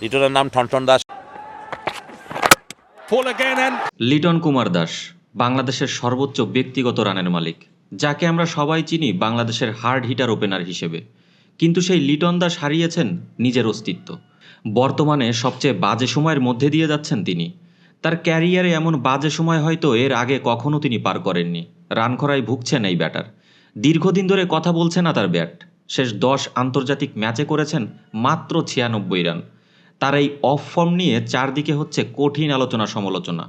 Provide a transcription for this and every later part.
লিটনের নাম ঠনঠন দাস। লিটন কুমার দাস বাংলাদেশের সর্বোচ্চ ব্যক্তিগত রানের মালিক, যাকে আমরা সবাই চিনি বাংলাদেশের হার্ড হিটার ওপেনার হিসেবে। কিন্তু সেই লিটন দাস হারিয়েছেন নিজের অস্তিত্ব। বর্তমানে সবচেয়ে বাজে সময়ের মধ্যে দিয়ে যাচ্ছেন তিনি। তার ক্যারিয়ারে এমন বাজে সময় হয়তো এর আগে কখনো তিনি পার করেননি। রান খরায় ভুগছেন এই ব্যাটার। দীর্ঘদিন ধরে কথা বলছে না তার ব্যাট। শেষ 10 আন্তর্জাতিক ম্যাচে করেছেন মাত্র 96 রান। তার এই অফ ফর্ম নিয়ে চারদিকে হচ্ছে কঠিন আলোচনা সমালোচনা।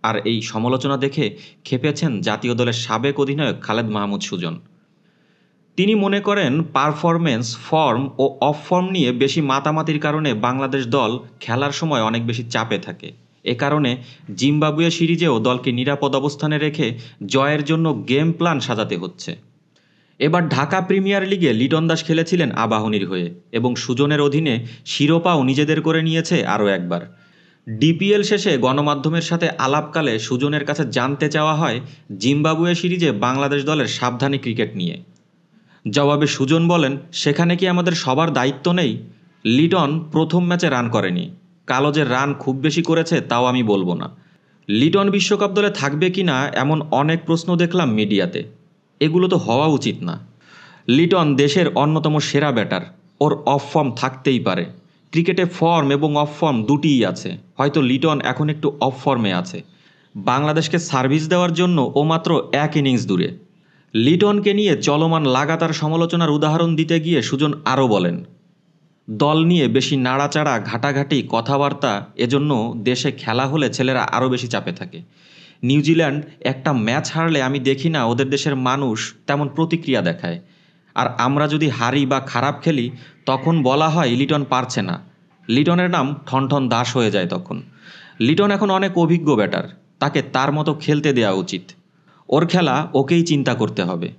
আর এই সমালোচনা দেখে ক্ষেপেছেন জাতীয় দলের সাবেক অধিনায়ক খালেদ মাহমুদ সুজন। তিনি মনে করেন পারফরম্যান্স, ফর্ম ও অফ ফর্ম নিয়ে বেশি মাতামাতির কারণে বাংলাদেশ দল খেলার সময় অনেক বেশি চাপে থাকে। এ কারণে জিম্বাবুয়ে সিরিজেও দলকে নিরাপদ অবস্থানে রেখে জয়ের জন্য গেম প্ল্যান সাজাতে হচ্ছে। এবার ঢাকা প্রিমিয়ার লিগে লিটন দাস খেলেছিলেন আবাহনীর হয়ে এবং সুজনের অধীনে শিরোপাও নিজেদের করে নিয়েছে আরও একবার। ডিপিএল শেষে গণমাধ্যমের সাথে আলাপকালে সুজনের কাছে জানতে চাওয়া হয় জিম্বাবুয়ে সিরিজে বাংলাদেশ দলের সাবধানী ক্রিকেট নিয়ে। জবাবে সুজন বলেন, সেখানে কি আমাদের সবার দায়িত্ব নেই? লিটন প্রথম ম্যাচে রান করেনি। কালো যে রান খুব বেশি করেছে তাও আমি বলবো না। লিটন বিশ্বকাপ দলে থাকবে কি না এমন অনেক প্রশ্ন দেখলাম মিডিয়াতে। এগুলো তো হওয়া উচিত না। লিটন দেশের অন্যতম সেরা ব্যাটার, ওর অফ ফর্ম থাকতেই পারে। ক্রিকেটে ফর্ম এবং অফ ফর্ম দুটিই আছে। হয়তো লিটন এখন একটু অফ ফর্মে আছে। বাংলাদেশকে সার্ভিস দেওয়ার জন্য ও মাত্র এক ইনিংস দূরে। লিটনকে নিয়ে চলমান লাগাতার সমালোচনার উদাহরণ দিতে গিয়ে সুজন আরও বলেন, দল নিয়ে বেশি নাড়াচাড়া, ঘাটাঘাটি, কথাবার্তা, এজন্য দেশে খেলা হলে ছেলেরা আরও বেশি চাপে থাকে। নিউজিল্যান্ড একটা ম্যাচ হারলে আমি দেখি না ওদের দেশের মানুষ তেমন প্রতিক্রিয়া দেখায়। আর আমরা যদি হারি বা খারাপ খেলি তখন বলা হয় লিটন পারছে না। লিটনের নাম ঠনঠন দাস হয়ে যায় তখন। লিটন এখন অনেক অভিজ্ঞ ব্যাটার, তাকে তার মতো খেলতে দেওয়া উচিত। ওর খেলা ওকেই চিন্তা করতে হবে।